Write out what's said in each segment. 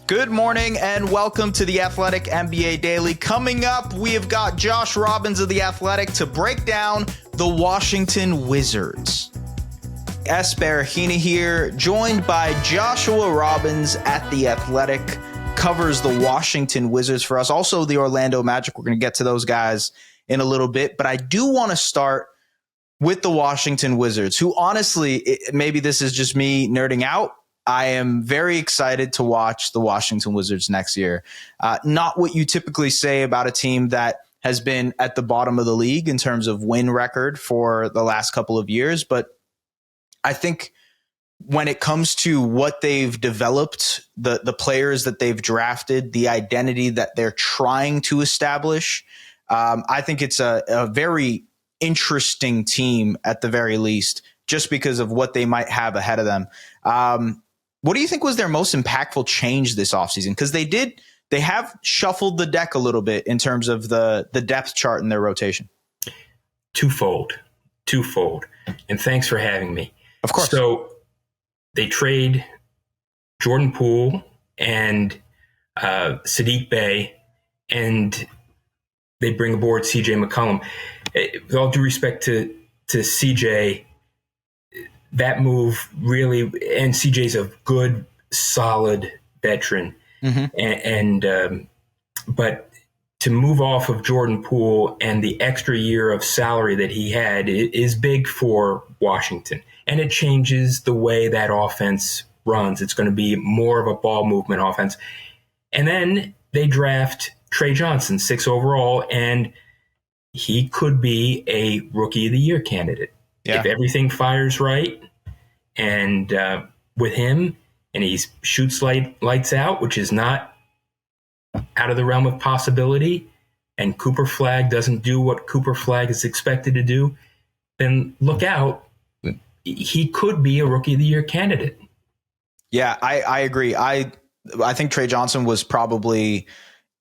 Good morning and welcome to the Athletic NBA Daily. Coming up, we have got Josh Robbins of the Athletic to break down the Washington Wizards. Baraheni here, joined by Joshua Robbins at the Athletic, covers the Washington Wizards for us. Also the Orlando Magic. We're going to get to those guys in a little bit, but I do want to start with the Washington Wizards, who honestly, maybe this is just me nerding out. I am very excited to watch the Washington Wizards next year. Not what you typically say about a team that has been at the bottom of the league in terms of win record for the last couple of years, but I think when it comes to what they've developed, the players that they've drafted, the identity that they're trying to establish, I think it's a very interesting team at the very least, just because of what they might have ahead of them. What do you think was their most impactful change this offseason? Because they have shuffled the deck a little bit in terms of the depth chart in their rotation. Twofold. And thanks for having me. Of course. So they trade Jordan Poole and Saddiq Bey, and they bring aboard CJ McCollum. With all due respect to CJ, that move really, and CJ's a good, solid veteran, but to move off of Jordan Poole and the extra year of salary that he had is big for Washington, and it changes the way that offense runs. It's going to be more of a ball movement offense. And then they draft Tre Johnson, 6 overall, and he could be a Rookie of the Year candidate. Yeah. If everything fires right, and with him, and he shoots lights out, which is not out of the realm of possibility, and Cooper Flagg doesn't do what Cooper Flagg is expected to do, then look out. He could be a Rookie of the Year candidate. Yeah, I agree. I think Tre Johnson was probably,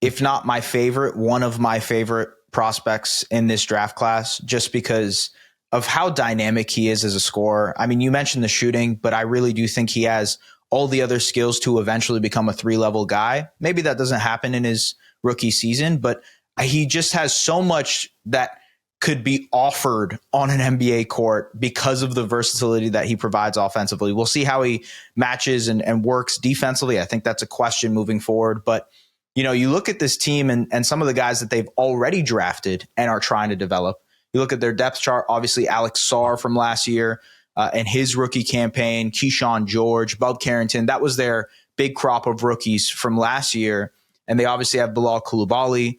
if not my favorite, one of my favorite prospects in this draft class, just because of how dynamic he is as a scorer. I mean, you mentioned the shooting, but I really do think he has all the other skills to eventually become a 3-level guy. Maybe that doesn't happen in his rookie season, but he just has so much that could be offered on an NBA court because of the versatility that he provides offensively. We'll see how he matches and works defensively. I think that's a question moving forward. But, you know, you look at this team and some of the guys that they've already drafted and are trying to develop. You look at their depth chart, obviously Alex Sarr from last year and his rookie campaign, Kyshawn George, Bud Carrington. That was their big crop of rookies from last year. And they obviously have Bilal Coulibaly,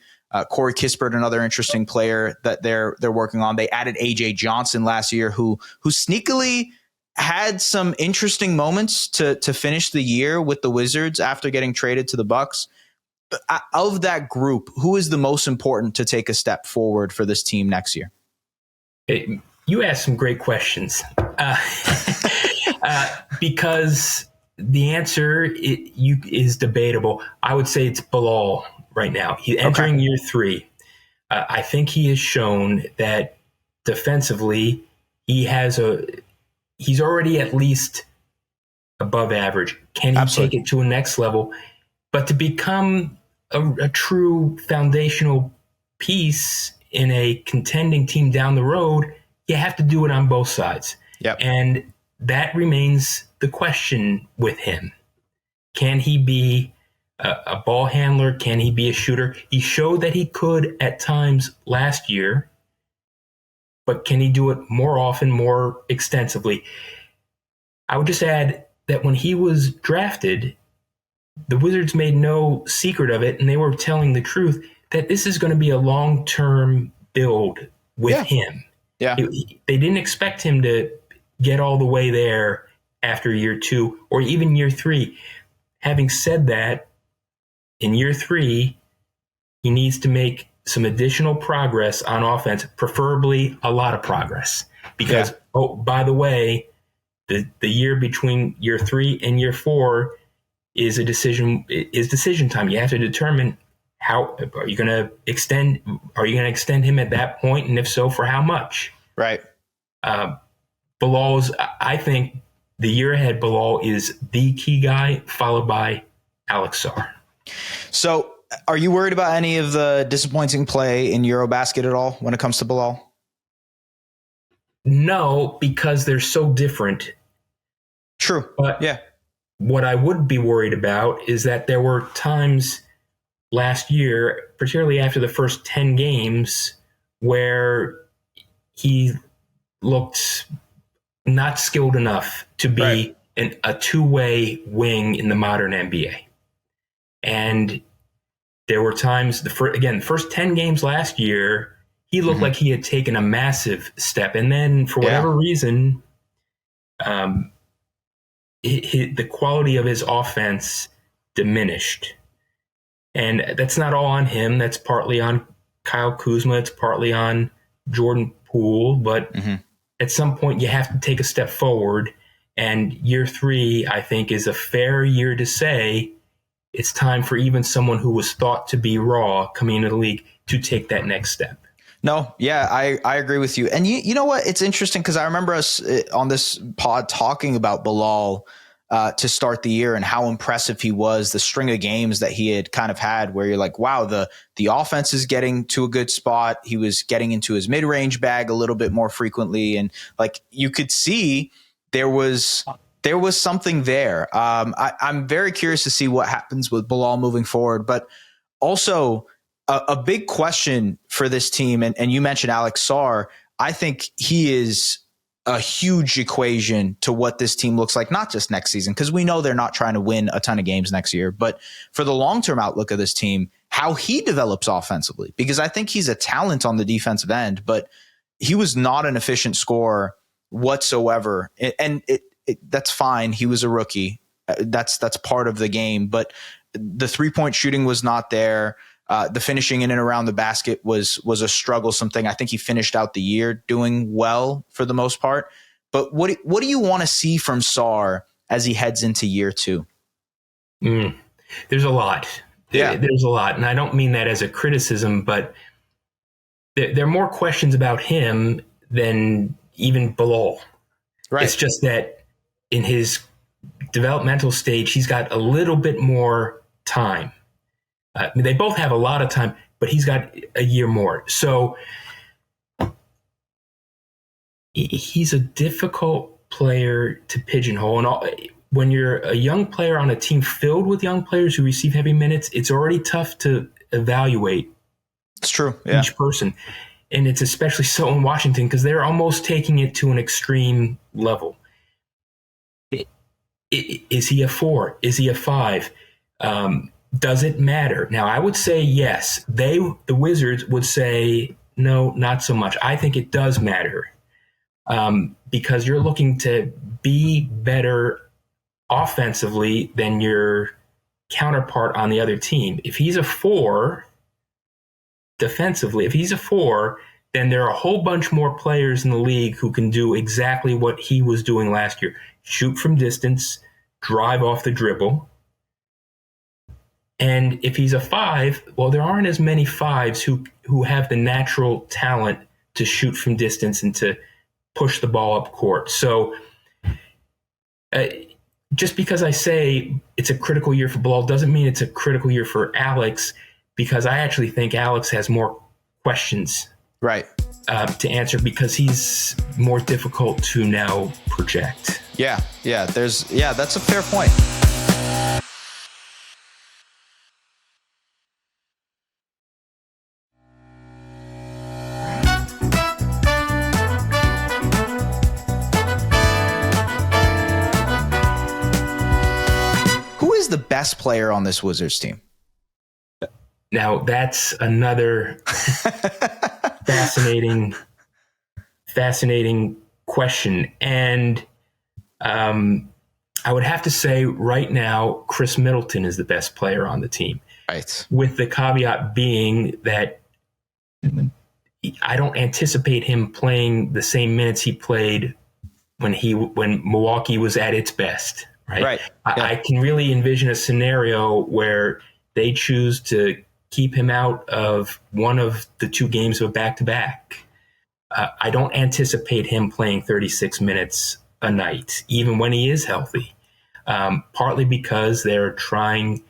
Corey Kispert, another interesting player that they're working on. They added AJ Johnson last year, who sneakily had some interesting moments to finish the year with the Wizards after getting traded to the Bucks. Of that group, who is the most important to take a step forward for this team next year? You asked some great questions because the answer is debatable. I would say it's Bilal right now. He's entering year 3. I think he has shown that defensively he's already at least above average. Can he take it to a next level? But to become a true foundational piece in a contending team down the road, you have to do it on both sides. Yep. And that remains the question with him. Can he be a ball handler? Can he be a shooter? He showed that he could at times last year, but can he do it more often, more extensively? I would just add that when he was drafted, the Wizards made no secret of it, and they were telling the truth that this is going to be a long-term build with him. Yeah. They didn't expect him to get all the way there after year 2 or even year 3. Having said that, in year 3, he needs to make some additional progress on offense, preferably a lot of progress. Because, oh, by the way, the year between year 3 and year 4 is decision time. You have to determine how are you going to extend him at that point, and if so, for how much? Right. Bilal's, I think the year ahead, Bilal is the key guy, followed by Alex Sarr. So are you worried about any of the disappointing play in Eurobasket at all when it comes to Bilal? No, because they're so different. True. But yeah. What I would be worried about is that there were times last year, particularly after the first 10 games, where he looked not skilled enough to be a two-way wing in the modern NBA. And there were times, the first 10 games last year, he looked like he had taken a massive step. And then for whatever reason, the quality of his offense diminished. And that's not all on him. That's partly on Kyle Kuzma. It's partly on Jordan Poole. But at some point, you have to take a step forward. And year 3, I think, is a fair year to say it's time for even someone who was thought to be raw coming into the league to take that next step. No, yeah, I agree with you. And you know what? It's interesting because I remember us on this pod talking about Bilal to start the year and how impressive he was, the string of games that he had kind of had where you're like, wow, the offense is getting to a good spot. He was getting into his mid-range bag a little bit more frequently. And like you could see there was something there. I'm very curious to see what happens with Bilal moving forward, but also a big question for this team. And you mentioned Alex Sarr. I think he is a huge equation to what this team looks like, not just next season, because we know they're not trying to win a ton of games next year, but for the long-term outlook of this team, how he develops offensively, because I think he's a talent on the defensive end, but he was not an efficient scorer whatsoever. And that's fine. He was a rookie. That's part of the game, but the 3-point shooting was not there. The finishing in and around the basket was a strugglesome thing. I think he finished out the year doing well for the most part. But what do you want to see from Sarr as he heads into year 2? There's a lot. There's a lot. And I don't mean that as a criticism, but there are more questions about him than even Bilal. Right. It's just that in his developmental stage, he's got a little bit more time. They both have a lot of time, but he's got a year more. So he's a difficult player to pigeonhole. And when you're a young player on a team filled with young players who receive heavy minutes, it's already tough to evaluate. It's true. Each person. And it's especially so in Washington because they're almost taking it to an extreme level. Is he a 4? Is he a 5? Does it matter? Now, I would say yes. The Wizards would say no, not so much. I think it does matter because you're looking to be better offensively than your counterpart on the other team. If he's a 4 defensively, then there are a whole bunch more players in the league who can do exactly what he was doing last year. Shoot from distance, drive off the dribble. And if he's a 5, well, there aren't as many 5s who have the natural talent to shoot from distance and to push the ball up court. So just because I say it's a critical year for Bilal doesn't mean it's a critical year for Alex, because I actually think Alex has more questions to answer because he's more difficult to now project. That's a fair point. Who is the best player on this Wizards team? Now, that's another fascinating question. And I would have to say right now, Chris Middleton is the best player on the team. Right. With the caveat being that I don't anticipate him playing the same minutes he played when Milwaukee was at its best. Right. I can really envision a scenario where they choose to keep him out of one of the 2 games of a back-to-back. I don't anticipate him playing 36 minutes a night, even when he is healthy, partly because they're trying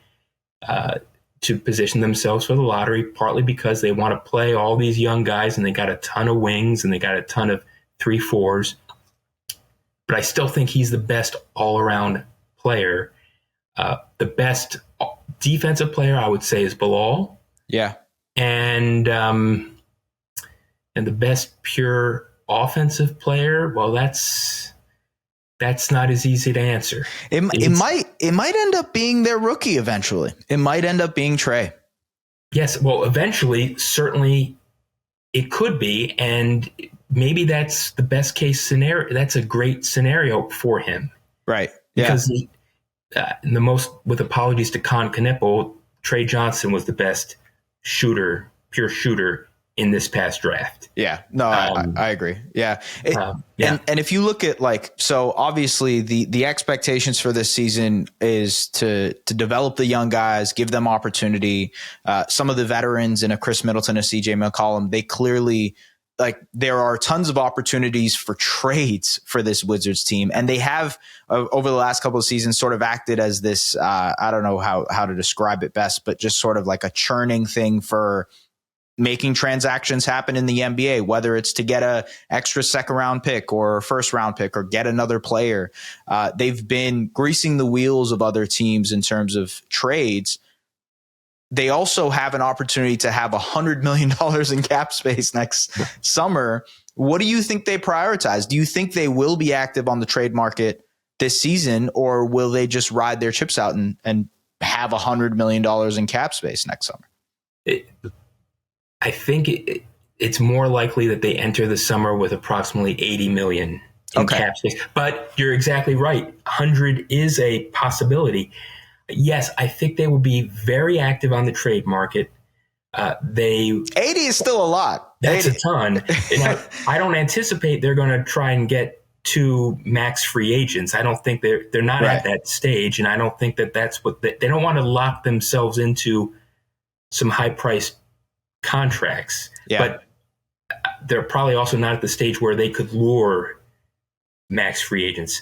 to position themselves for the lottery, partly because they want to play all these young guys and they got a ton of wings and they got a ton of 3-4s. But I still think he's the best all-around player. The best defensive player, I would say, is Bilal. Yeah. And the best pure offensive player, well, that's not as easy to answer. It might end up being their rookie eventually. It might end up being Tre. Yes, well, eventually, certainly it could be, and maybe that's the best case scenario. That's a great scenario for him. Right. Yeah. Because the most, with apologies to Con Knipple, Tre Johnson was the best shooter, pure shooter in this past draft. Yeah, no, I agree. Yeah. And if you look at so obviously the expectations for this season is to develop the young guys, give them opportunity. Some of the veterans in a Chris Middleton, a CJ McCollum, they clearly, there are tons of opportunities for trades for this Wizards team. And they have over the last couple of seasons sort of acted as this, I don't know how to describe it best, but just sort of like a churning thing for making transactions happen in the NBA, whether it's to get a extra second round pick or first round pick or get another player. They've been greasing the wheels of other teams in terms of trades. They also have an opportunity to have $100 million in cap space next summer. What do you think they prioritize? Do you think they will be active on the trade market this season, or will they just ride their chips out and have $100 million in cap space next summer? I think it's more likely that they enter the summer with approximately $80 million in cap space. But you're exactly right. 100 is a possibility. Yes, I think they will be very active on the trade market. 80 is still a lot. That's 80. a ton. I don't anticipate they're going to try and get 2 max free agents. I don't think they're not at that stage, and I don't think that's what they don't want to lock themselves into some high priced contracts. Yeah. But they're probably also not at the stage where they could lure max free agents.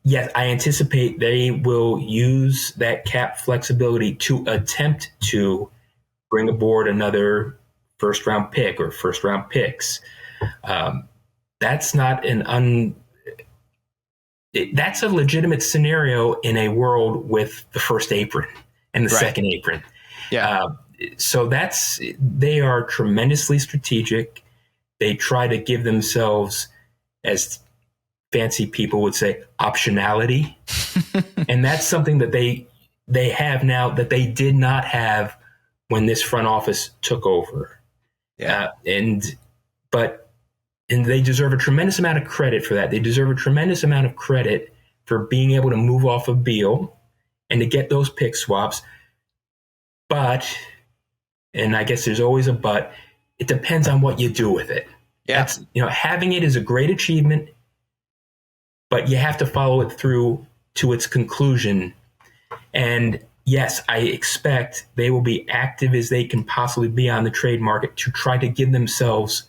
Yes, I anticipate they will use that cap flexibility to attempt to bring aboard another first round pick or first round picks. That's not that's a legitimate scenario in a world with the first apron and the second apron. Yeah. So they are tremendously strategic. They try to give themselves, as fancy people would say, optionality. And that's something that they have now that they did not have when this front office took over. Yeah. And they deserve a tremendous amount of credit for that. They deserve a tremendous amount of credit for being able to move off of Beal and to get those pick swaps. But, and I guess there's always a but, it depends on what you do with it. Yeah. Having it is a great achievement, but you have to follow it through to its conclusion. And yes, I expect they will be active as they can possibly be on the trade market to try to give themselves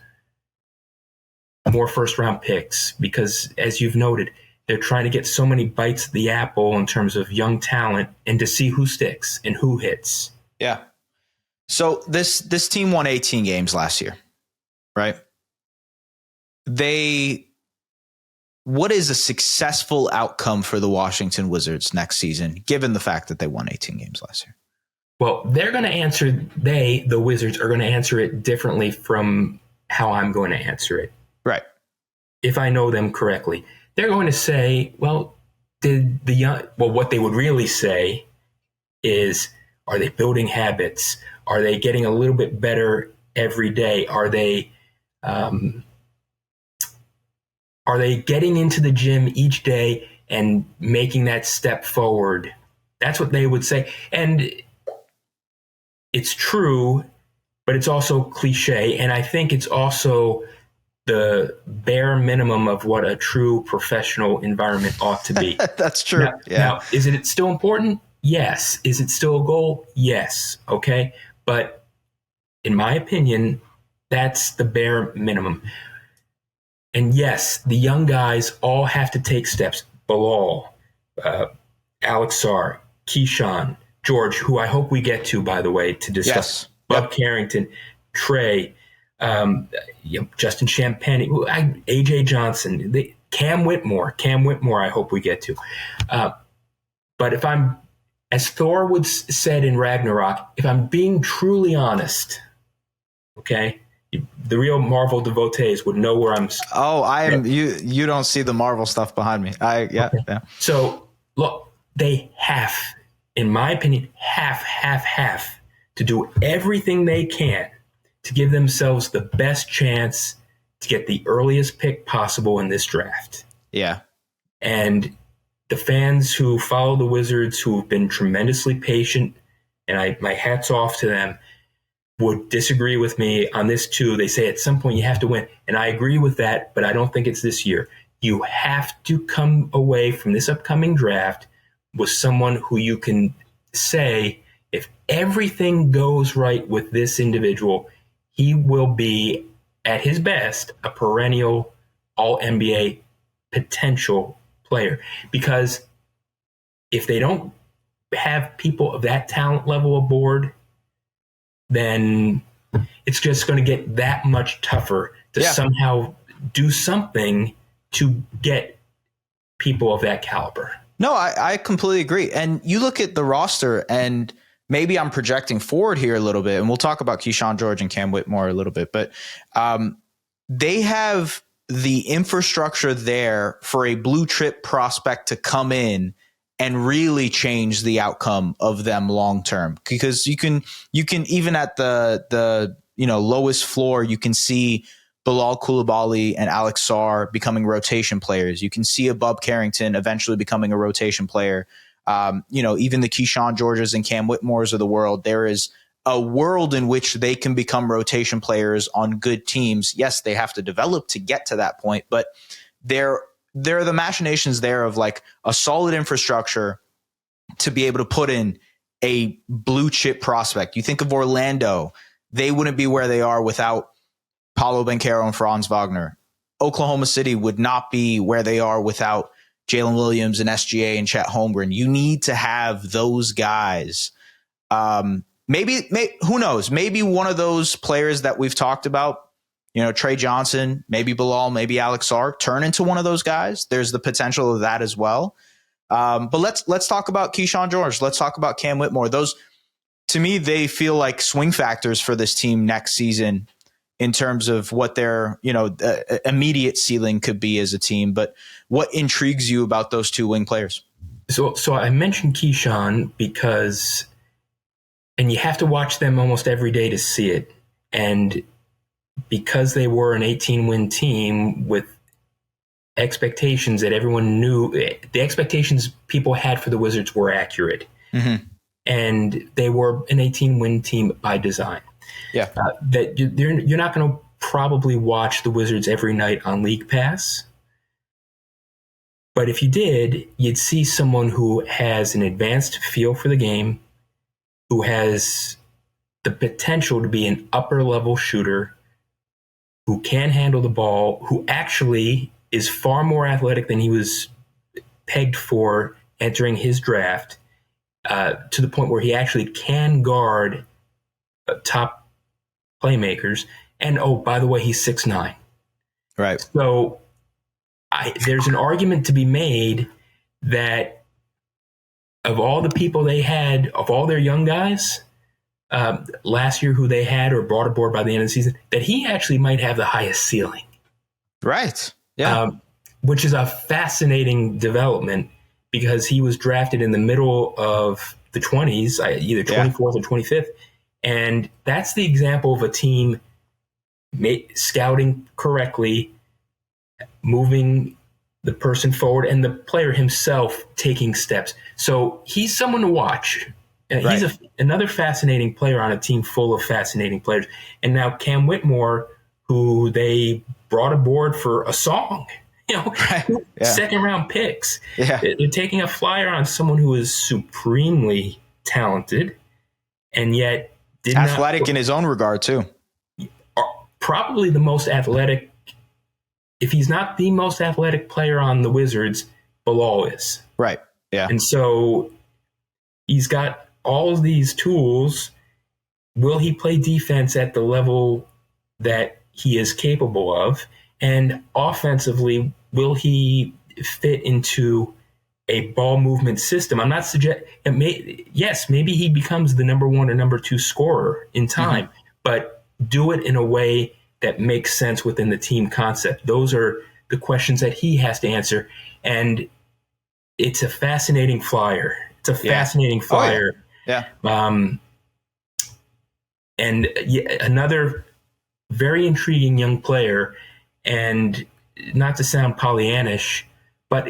more first round picks, because as you've noted, they're trying to get so many bites at the apple in terms of young talent and to see who sticks and who hits. Yeah. So this team won 18 games last year, right? What is a successful outcome for the Washington Wizards next season, given the fact that they won 18 games last year? Well, they're going to answer, the Wizards are going to answer it differently from how I'm going to answer it. Right. If I know them correctly, they're going to say, well, what they would really say is, are they building habits? Are they getting a little bit better every day? Are they getting into the gym each day and making that step forward? That's what they would say. And it's true, but it's also cliche. And I think it's also the bare minimum of what a true professional environment ought to be. That's true. Now, is it still important? Yes. Is it still a goal? Yes. Okay. But in my opinion, that's the bare minimum. And yes, the young guys all have to take steps. Bilal, Alex Sarr, Kyshawn, George, who I hope we get to, by the way, to discuss. Yes. Bob Carrington, Tre, Justin Champagne, AJ Johnson, Cam Whitmore, I hope we get to. But if I'm, as Thor would said in Ragnarok, if I'm being truly honest, okay, the real Marvel devotees would know where I'm. Oh, I am. You don't see the Marvel stuff behind me. Yeah. So look, they have, in my opinion, have to do everything they can to give themselves the best chance to get the earliest pick possible in this draft. Yeah. And the fans who follow the Wizards, who have been tremendously patient, and my hat's off to them, would disagree with me on this too. They say at some point you have to win. And I agree with that, but I don't think it's this year. You have to come away from this upcoming draft with someone who you can say, if everything goes right with this individual, he will be, at his best, a perennial All-NBA potential player. Because if they don't have people of that talent level aboard, then it's just going to get that much tougher to somehow do something to get people of that caliber. No, I completely agree. And you look at the roster, and maybe I'm projecting forward here a little bit, and we'll talk about Kyshawn George and Cam Whitmore a little bit, but they have the infrastructure there for a blue chip prospect to come in and really change the outcome of them long term. Because you can even at the lowest floor, you can see Bilal Coulibaly and Alex Sarr becoming rotation players. You can see a Bob Carrington eventually becoming a rotation player. Even the Kyshawn Georges and Cam Whitmores of the world, there is a world in which they can become rotation players on good teams. Yes, they have to develop to get to that point, but there are the machinations there of like a solid infrastructure to be able to put in a blue chip prospect. You think of Orlando, they wouldn't be where they are without Paolo Banchero and Franz Wagner. Oklahoma City would not be where they are without Jalen Williams and SGA and Chet Holmgren. You need to have those guys. Maybe who knows? Maybe one of those players that we've talked about, Tre Johnson, maybe Bilal, maybe Alex Sarr, turn into one of those guys. There's the potential of that as well. But let's talk about Kyshawn George. Let's talk about Cam Whitmore. Those, to me, they feel like swing factors for this team next season in terms of what their immediate ceiling could be as a team. But what intrigues you about those two wing players? So I mentioned Kyshawn because, and you have to watch them almost every day to see it. And because they were an 18-win team with expectations that everyone knew, the expectations people had for the Wizards were accurate. Mm-hmm. And they were an 18-win team by design. Yeah. That you're not going to probably watch the Wizards every night on League Pass. But if you did, you'd see someone who has an advanced feel for the game, who has the potential to be an upper-level shooter, who can handle the ball, who actually is far more athletic than he was pegged for entering his draft, to the point where he actually can guard top playmakers. And, oh, by the way, he's 6'9". Right. So there's an argument to be made that of all the people they had, of all their young guys last year who they had or brought aboard by the end of the season, that he actually might have the highest ceiling. Right. Yeah. Which is a fascinating development because he was drafted in the middle of the 20s, either 24th or 25th. And that's the example of a team scouting correctly, moving the person forward, and the player himself taking steps. So he's someone to watch. Right. He's another fascinating player on a team full of fascinating players. And now Cam Whitmore, who they brought aboard for a song, right. Second-round picks. Yeah. They're taking a flyer on someone who is supremely talented and yet athletic in his own regard, too. Probably the most athletic. If he's not the most athletic player on the Wizards, Bilal is. Right. Yeah. And so He's got all of these tools. Will he play defense at the level that he is capable of? And offensively, will he fit into a ball movement system? I'm not suggesting, yes, maybe he becomes the number 1 or number 2 scorer in time, but do it in a way that makes sense within the team concept. Those are the questions that he has to answer. And it's a fascinating flyer. It's a fascinating flyer. Yeah. And another very intriguing young player, and not to sound Pollyannish, but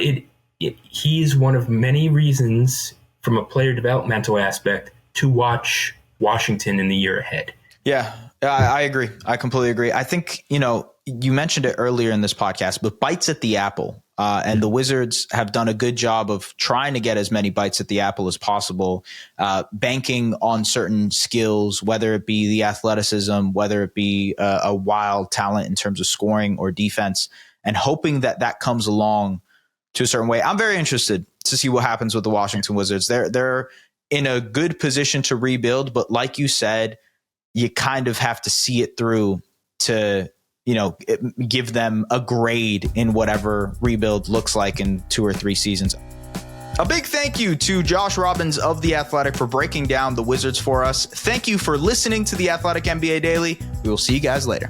he's one of many reasons from a player developmental aspect to watch Washington in the year ahead. Yeah, I agree. I completely agree. I think, you mentioned it earlier in this podcast, but bites at the apple. And the Wizards have done a good job of trying to get as many bites at the apple as possible, banking on certain skills, whether it be the athleticism, whether it be a wild talent in terms of scoring or defense, and hoping that that comes along to a certain way. I'm very interested to see what happens with the Washington Wizards. They're in a good position to rebuild, but like you said, you kind of have to see it through to give them a grade in whatever rebuild looks like in 2 or 3 seasons. A big thank you to Josh Robbins of The Athletic for breaking down the Wizards for us. Thank you for listening to The Athletic NBA Daily. We will see you guys later.